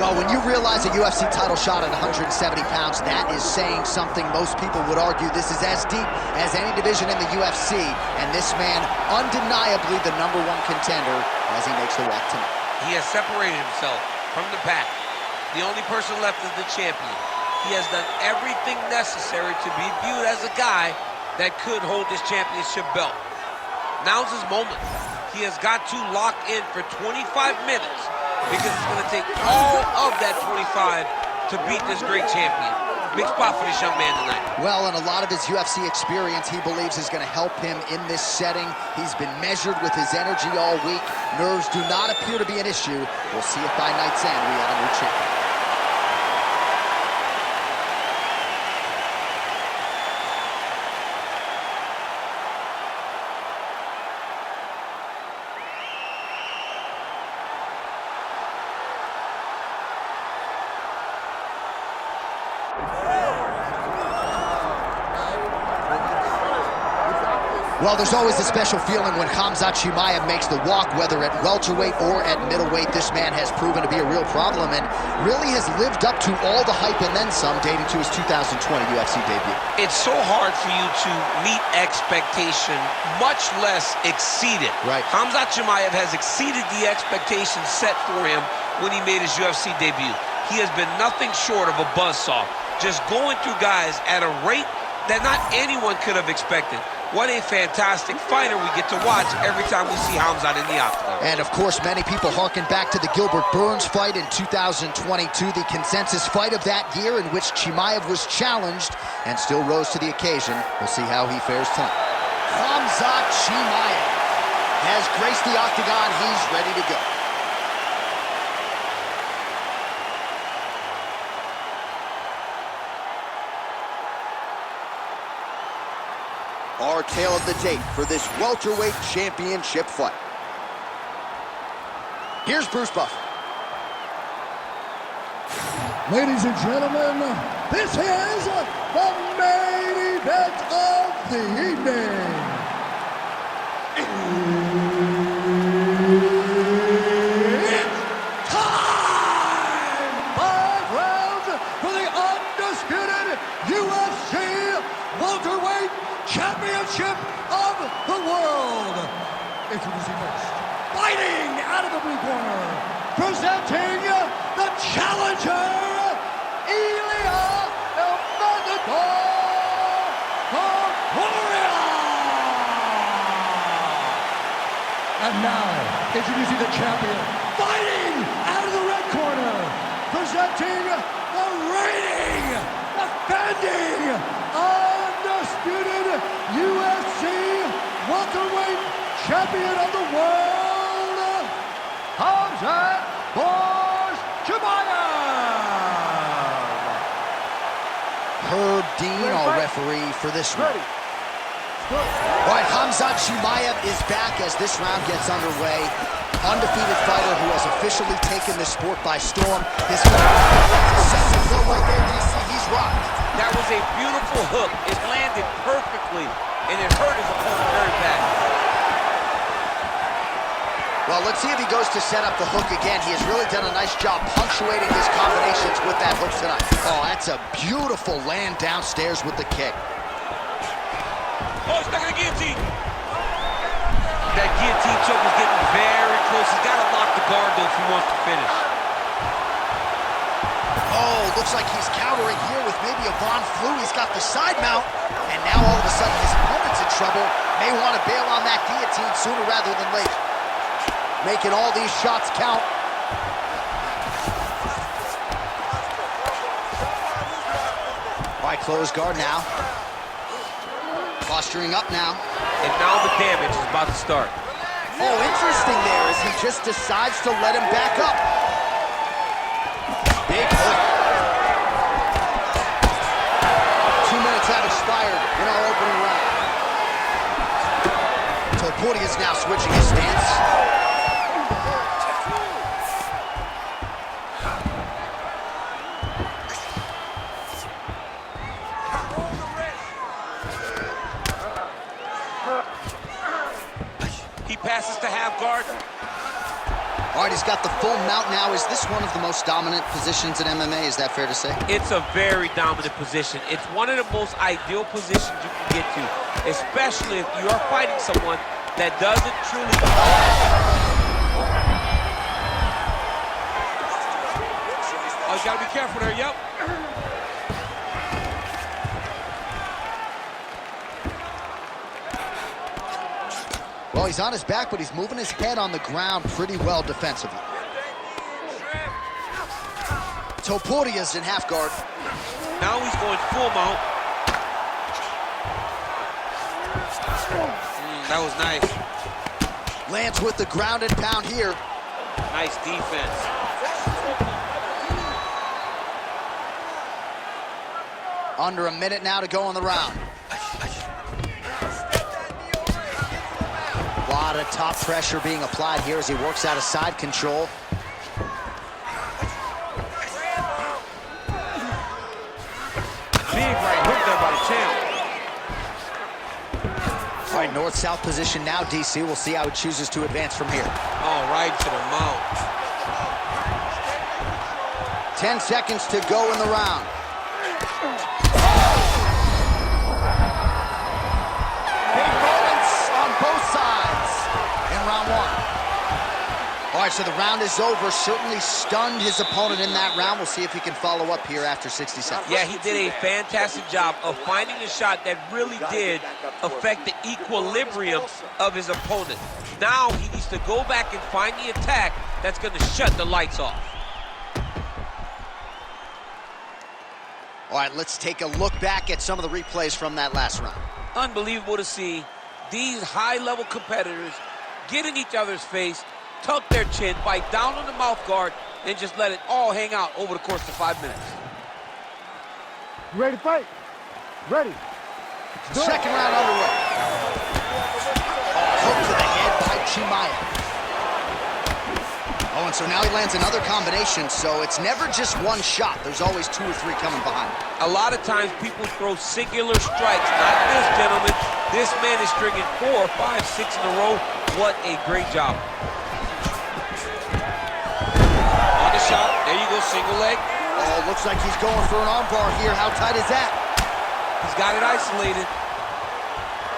Well, when you realize a UFC title shot at 170 pounds, that is saying something. Most people would argue this is as deep as any division in the UFC, and this man, undeniably the #1 contender as he makes the walk tonight. He has separated himself from the pack. The only person left is the champion. He has done everything necessary to be viewed as a guy that could hold this championship belt. Now's his moment. He has got to lock in for 25 minutes because it's going to take all of that 25 to beat this great champion. Big spot for this young man tonight. Well, and a lot of his UFC experience he believes is going to help him in this setting. He's been measured with his energy all week. Nerves do not appear to be an issue. We'll see if by night's end we have a new champion. Well, there's always a special feeling when Khamzat Chimaev makes the walk, whether at welterweight or at middleweight. This man has proven to be a real problem and really has lived up to all the hype and then some, dating to his 2020 UFC debut. It's so hard for you to meet expectation, much less exceed it. Right. Khamzat Chimaev has exceeded the expectations set for him when he made his UFC debut. He has been nothing short of a buzzsaw, just going through guys at a rate that not anyone could have expected. What a fantastic fighter we get to watch every time we see Khamzat in the octagon. And of course, many people harken back to the Gilbert Burns fight in 2022, the consensus fight of that year in which Chimaev was challenged and still rose to the occasion. We'll see how he fares tonight. Khamzat Chimaev has graced the octagon. He's ready to go. Our tale of the tape for this welterweight championship fight. Here's Bruce Buffer. Ladies and gentlemen, this is the main event of the evening. It's time! 5 rounds for the undisputed UFC welterweight championship of the world. Introducing first, fighting out of the blue corner, presenting the challenger, Ilia Topuria. And now, introducing the champion, fighting out of the red corner, presenting the reigning, defending, undisputed UFC welterweight champion of the world, Khamzat Chimaev. Herb Dean, our referee for this one. All right, Khamzat Chimaev is back as this round gets underway. Undefeated fighter who has officially taken this sport by storm. His flow right there, DC, he's rocked. That was a beautiful hook. It landed perfectly, and it hurt his opponent very bad. Well, let's see if he goes to set up the hook again. He has really done a nice job punctuating his combinations with that hook tonight. Oh, that's a beautiful land downstairs with the kick. Oh, he's stuck in the guillotine. That guillotine choke is getting very close. He's got to lock the guard, though, if he wants to finish. Oh, looks like he's countering here with maybe a Von Flue. He's got the side mount, and now all of a sudden his opponent's in trouble. May want to bail on that guillotine sooner rather than later. Making all these shots count. All right, closed guard now. Posturing up now. And now the damage is about to start. Oh, interesting there as he just decides to let him back up. Big hook. 2 minutes have expired in our opening round. Topuria is now switching his stance. passes to half guard. All right, he's got the full mount now. Is this one of the most dominant positions in MMA? Is that fair to say? It's a very dominant position. It's one of the most ideal positions you can get to, especially if you are fighting someone that doesn't truly... Oh, you gotta be careful there, yep. Well, he's on his back, but he's moving his head on the ground pretty well defensively. Topuria's in half guard. Now he's going full mount. That was nice. Lands with the ground and pound here. Nice defense. Under a minute now to go in the round. A lot of top pressure being applied here as he works out of side control. Big right hook there by the champ. All right, north-south position now, DC. We'll see how he chooses to advance from here. Oh, right to the mount. 10 seconds to go in the round. Big moments on both sides in round one. All right, so the round is over. Certainly stunned his opponent in that round. We'll see if he can follow up here after 60 seconds. Yeah, he did a fantastic job of finding a shot that really did affect the equilibrium of his opponent. Now he needs to go back and find the attack that's going to shut the lights off. All right, let's take a look back at some of the replays from that last round. Unbelievable to see these high-level competitors get in each other's face, tuck their chin, bite down on the mouth guard, and just let it all hang out over the course of 5 minutes. You ready to fight? Ready. Second round underway. Hook to the head by Chimaev. Oh, and so now he lands another combination, so it's never just one shot. There's always 2 or 3 coming behind. A lot of times people throw singular strikes. Not this gentleman. This man is stringing 4, 5, 6 in a row. What a great job. On the shot. There you go, single leg. Oh, looks like he's going for an armbar here. How tight is that? He's got it isolated.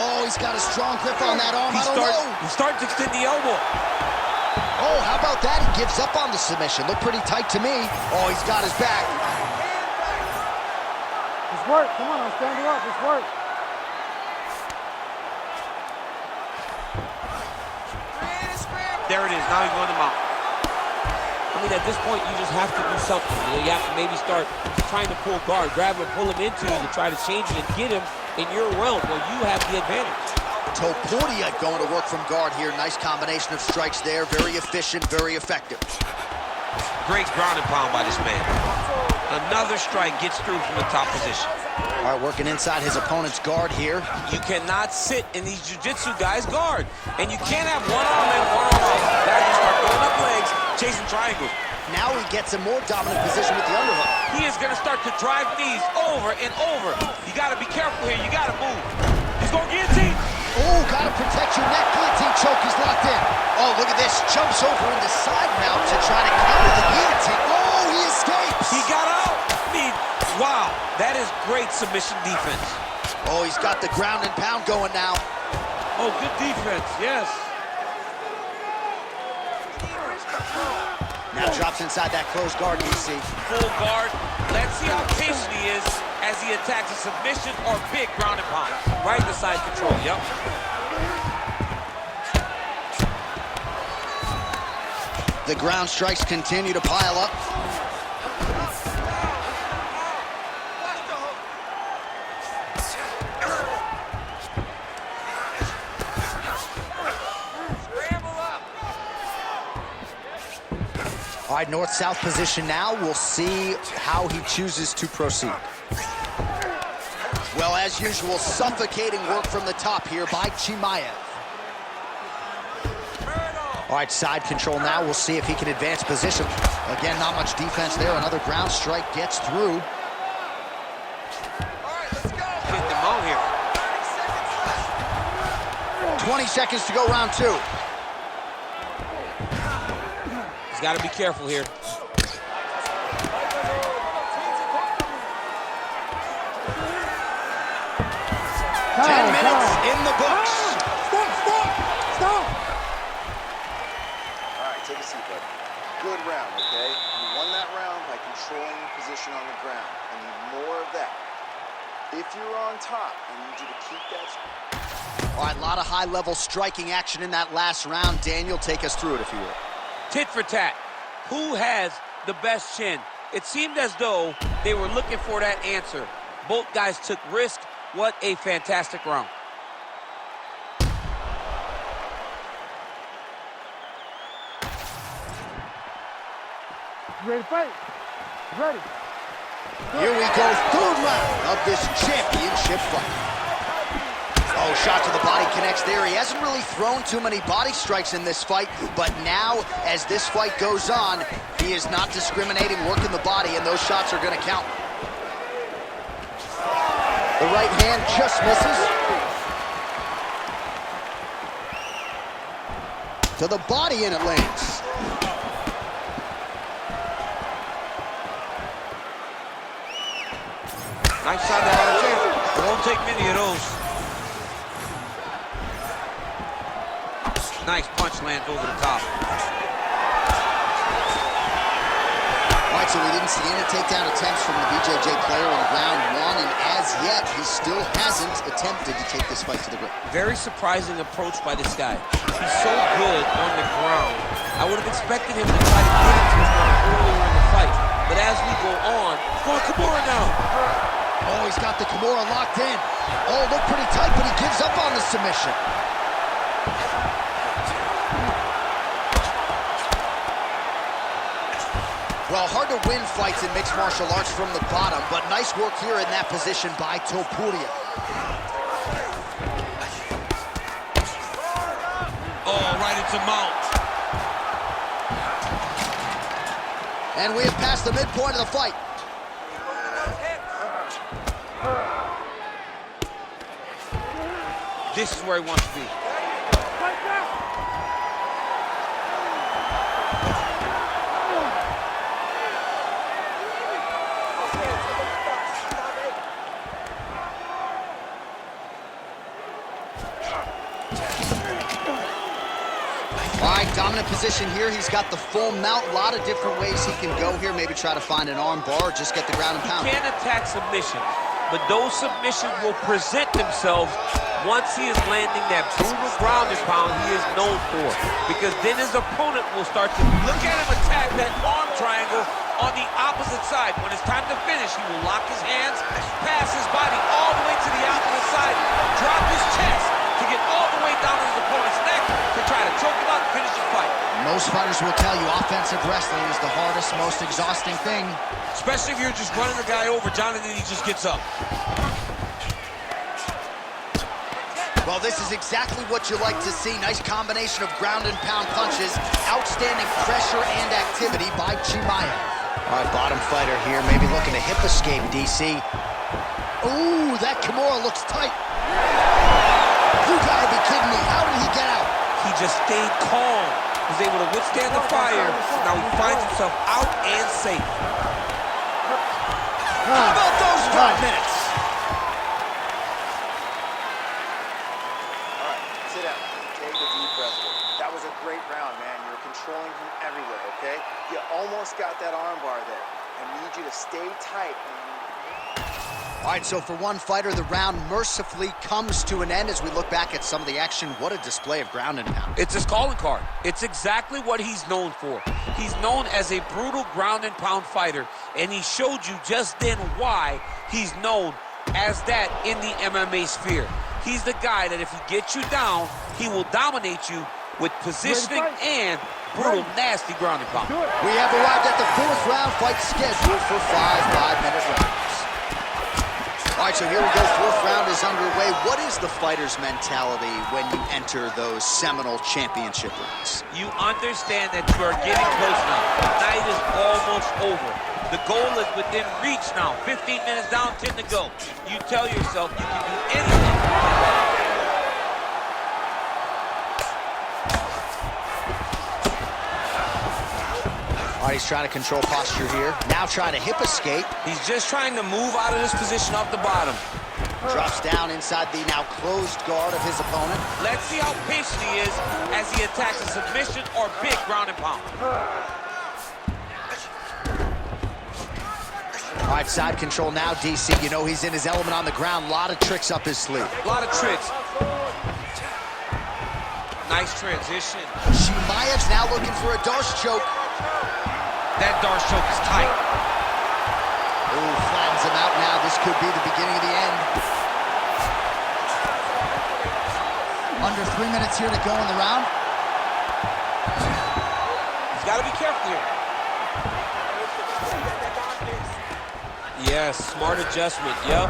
Oh, he's got a strong grip on that arm. I don't know. He's starting to extend the elbow. Oh, how about that? He gives up on the submission. Looked pretty tight to me. Oh, he's got his back. Let's work. Come on, I'll stand you up. Let's work. There it is. Now he's going to mount. I mean, at this point, you just have to do something. You have to maybe start trying to pull guard, grab him, pull him into you to try to change it and get him in your realm where you have the advantage. Topuria going to work from guard here. Nice combination of strikes there. Very efficient, very effective. Great ground and pound by this man. Another strike gets through from the top position. All right, working inside his opponent's guard here. You cannot sit in these jiu-jitsu guys' guard. And you can't have one arm in, one arm out. That you start throwing up legs, chasing triangles. Now he gets a more dominant position with the underhook. He is going to start to drive knees over and over. You got to be careful here. You got to move. He's going to guillotine. Oh, got to protect your neck. Guillotine choke is locked in. Oh, look at this. Jumps over into side mount to try to counter the guillotine. Oh, he escapes. He got out. I mean, wow. That is great submission defense. Oh, he's got the ground and pound going now. Oh, good defense. Yes. Now drops inside that closed guard, DC. Full guard. Let's see how patient he is as he attacks a submission or big ground and pound. Right to side control, yep. The ground strikes continue to pile up. All right, north-south position now. We'll see how he chooses to proceed. Well, as usual, suffocating work from the top here by Chimaev. All right, side control now. We'll see if he can advance position. Again, not much defense there. Another ground strike gets through. All right, let's go. Get them on here. 20 seconds to go, round 2. He's got to be careful here. 10 minutes in the books. Stop! All right, take a seat, bud. Good round, okay? You won that round by controlling your position on the ground. I need more of that. If you're on top, I need you to keep that. All right, a lot of high-level striking action in that last round. Daniel, take us through it, if you will. Tit for tat. Who has the best chin? It seemed as though they were looking for that answer. Both guys took risk. What a fantastic round. You ready to fight? You ready? Here we go, third round of this championship fight. Oh, shot to the body connects there. He hasn't really thrown too many body strikes in this fight, but now, as this fight goes on, he is not discriminating, working the body, and those shots are going to count. The right hand just misses. To the body, and it lands. Nice shot out of there. It won't take many of those. Nice punch lands over the top. All right, so we didn't see any takedown attempts from the BJJ player in round one, and as yet, he still hasn't attempted to take this fight to the ground. Very surprising approach by this guy. He's so good on the ground. I would have expected him to try to get into his ground earlier in the fight. But as we go on, going Kimura now. Oh, he's got the Kimura locked in. Oh, looked pretty tight, but he gives up on the submission. Well, hard to win fights in mixed martial arts from the bottom, but nice work here in that position by Topuria. Oh, right into mount. And we have passed the midpoint of the fight. This is where he wants to be. All right, dominant position here. He's got the full mount. A lot of different ways he can go here. Maybe try to find an arm bar or just get the ground and pound. He can attack submissions, but those submissions will present themselves once he is landing that brutal ground and pound he is known for. Because then his opponent will start to look at him attack that arm triangle on the opposite side. When it's time to finish, he will lock his hands, pass his body all the way to the opposite side, drop his chest to get all the way down to his opponent's neck to try to choke him out and finish the fight. Most fighters will tell you offensive wrestling is the hardest, most exhausting thing. Especially if you're just running the guy over, John, and then he just gets up. Well, this is exactly what you like to see. Nice combination of ground and pound punches. Outstanding pressure and activity by Chimaev. All right, bottom fighter here, maybe looking to hip escape, DC. Ooh, that Kimura looks tight. You gotta be kidding me. How did he get out? He just stayed calm, was able to withstand the fire. Now he finds himself out and safe. How about those 5 minutes? All right, sit down. Take a deep breath. That was a great round, man. You're controlling him everywhere, okay? You almost got that arm bar there. I need you to stay tight. All right, so for one fighter, the round mercifully comes to an end as we look back at some of the action. What a display of ground and pound. It's his calling card. It's exactly what he's known for. He's known as a brutal ground and pound fighter, and he showed you just then why he's known as that in the MMA sphere. He's the guy that if he gets you down, he will dominate you with positioning and brutal, nasty ground and pound. We have arrived at the fourth round fight scheduled for 5 5-minute rounds. All right, so here we go. Fourth round is underway. What is the fighter's mentality when you enter those seminal championship rounds? You understand that you are getting close now. The night is almost over. The goal is within reach now. 15 minutes down, 10 to go. You tell yourself you can do anything. All right, he's trying to control posture here. Now trying to hip escape. He's just trying to move out of this position off the bottom. Drops down inside the now closed guard of his opponent. Let's see how patient he is as he attacks a submission or big ground and pound. All right, side control now, DC. You know he's in his element on the ground. A lot of tricks up his sleeve. A lot of tricks. Nice transition. Chimaev's now looking for a Darce choke. That Darce choke is tight. Ooh, flattens him out now. This could be the beginning of the end. Under 3 minutes here to go in the round. He's got to be careful here. Yes, smart adjustment, yep.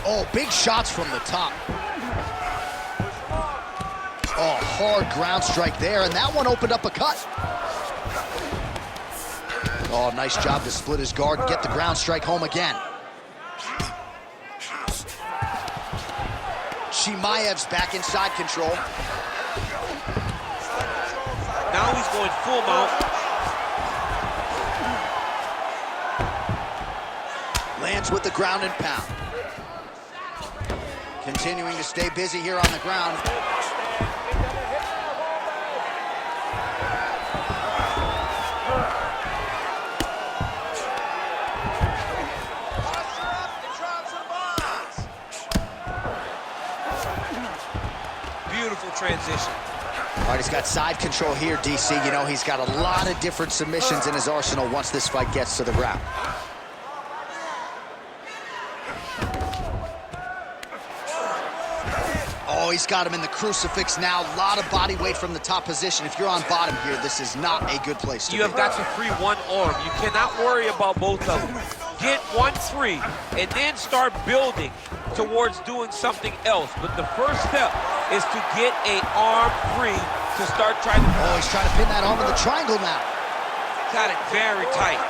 Oh, big shots from the top. Oh, hard ground strike there, and that one opened up a cut. Oh, nice job to split his guard and get the ground strike home again. Chimaev's back in side control. Now he's going full mount. Lands with the ground and pound. Continuing to stay busy here on the ground. Beautiful transition. All right, he's got side control here, DC. You know, he's got a lot of different submissions in his arsenal once this fight gets to the ground. Oh, he's got him in the crucifix now. A lot of body weight from the top position. If you're on bottom here, this is not a good place to be. You have got to free one arm. You cannot worry about both of them. Get one free, and then start building towards doing something else. But the first step is to get an arm free to start trying to... Oh, he's trying to pin that arm in the triangle now. Got it very tight.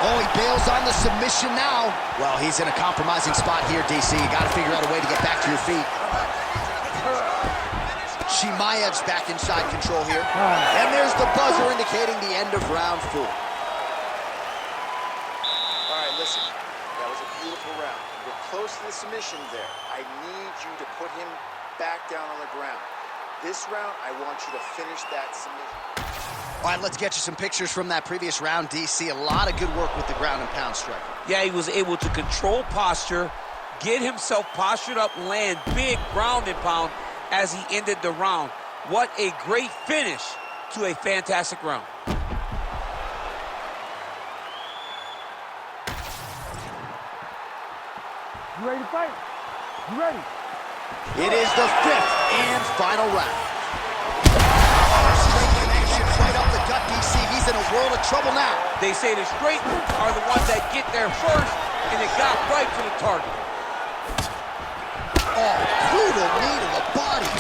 Oh, he bails on the submission now. Well, he's in a compromising spot here, DC. You got to figure out a way to get back to your feet. Chimaev's back in side control here. And there's the buzzer indicating the end of round 4. All right, listen. That was a beautiful round. We're close to the submission there. I need you to put him back down on the ground. This round, I want you to finish that submission. All right, let's get you some pictures from that previous round, DC. A lot of good work with the ground and pound striker. Yeah, he was able to control posture, get himself postured up, land big ground and pound as he ended the round. What a great finish to a fantastic round. You ready to fight? You ready? It is the 5th and final round. Right up the gut, DC. He's in a world of trouble now. They say the straight are the ones that get there first, and it got right to the target. Oh, brutal knee to the body.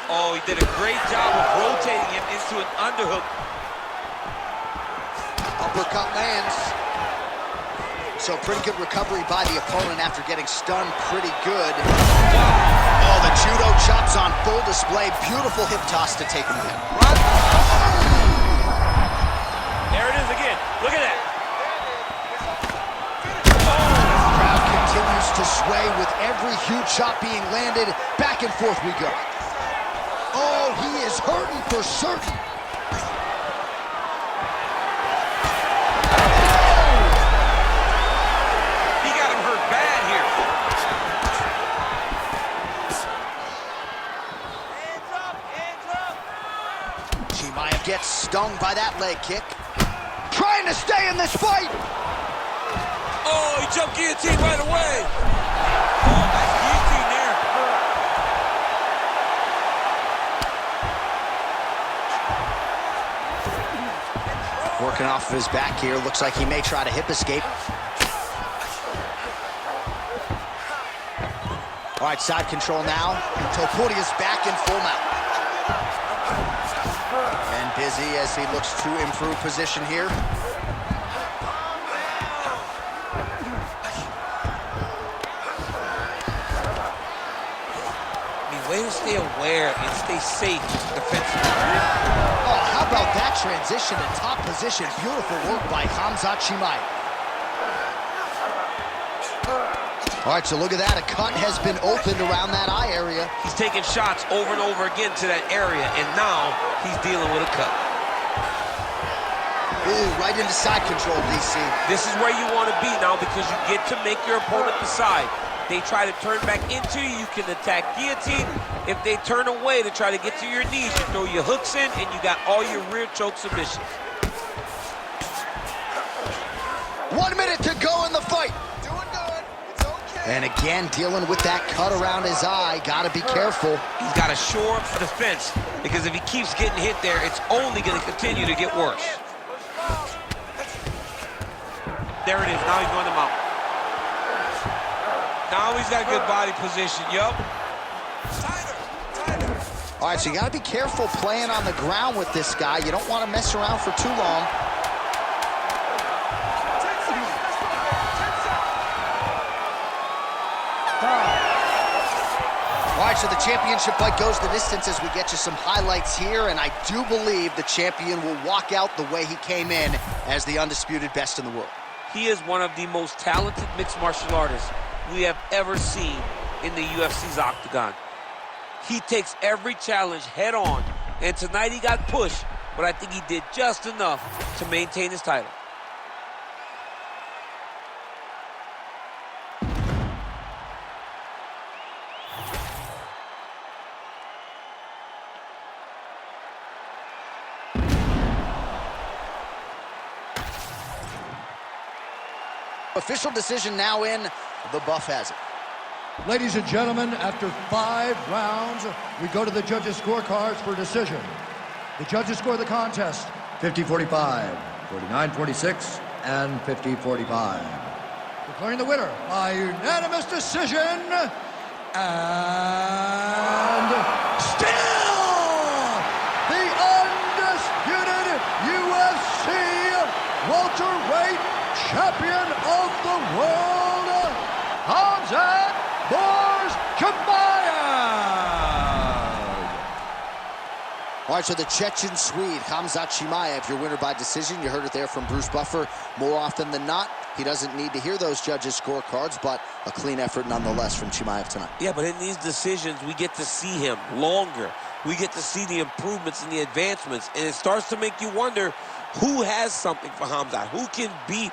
Oh, he did a great job of rotating him into an underhook. Uppercut lands. So pretty good recovery by the opponent after getting stunned pretty good. Oh, the judo chops on full display. Beautiful hip toss to take him down. There it is again. Look at that. Crowd continues to sway with every huge shot being landed. Back and forth we go. Oh, he is hurting for certain. He got him hurt bad here. Chimaev gets stung by that leg kick. Trying to stay in this fight. Oh, he jumped guillotine right away. Oh, nice guillotine there. Working off of his back here. Looks like he may try to hip escape. All right, side control now. Topuria's back in full mount. And busy as he looks to improve position here. I mean, way to stay aware and stay safe defensively. Oh, how about that transition to top position? Beautiful work by Khamzat Chimaev. All right, so look at that. A cut has been opened around that eye area. He's taking shots over and over again to that area, and now he's dealing with a cut. Ooh, right into side control, DC. This is where you want to be now because you get to make your opponent decide. They try to turn back into you, you can attack guillotine. If they turn away to try to get to your knees, you throw your hooks in, and you got all your rear choke submissions. 1 minute to go in the fight. Doing good. It's okay. And again, dealing with that cut around his eye. Gotta be careful. He's got to shore up the defense because if he keeps getting hit there, it's only going to continue to get worse. There it is. Now he's going to mount. Now he's got good body position. Yup. Tighter. All right, so you got to be careful playing on the ground with this guy. You don't want to mess around for too long. All right, so the championship fight goes the distance as we get you some highlights here, and I do believe the champion will walk out the way he came in as the undisputed best in the world. He is one of the most talented mixed martial artists we have ever seen in the UFC's octagon. He takes every challenge head on, and tonight he got pushed, but I think he did just enough to maintain his title. Official decision now in. The buff has it. Ladies and gentlemen, after 5 rounds, we go to the judges' scorecards for decision. The judges score the contest 50-45, 49-46, and 50-45. Declaring the winner by unanimous decision, and still the undisputed UFC welterweight champion of the world, Khamzat Chimaev. All right, so the Chechen Swede, Khamzat Chimaev, your winner by decision. You heard it there from Bruce Buffer. More often than not, he doesn't need to hear those judges' scorecards, but a clean effort nonetheless from Chimaev tonight. Yeah, but in these decisions, we get to see him longer. We get to see the improvements and the advancements, and it starts to make you wonder who has something for Khamzat, who can beat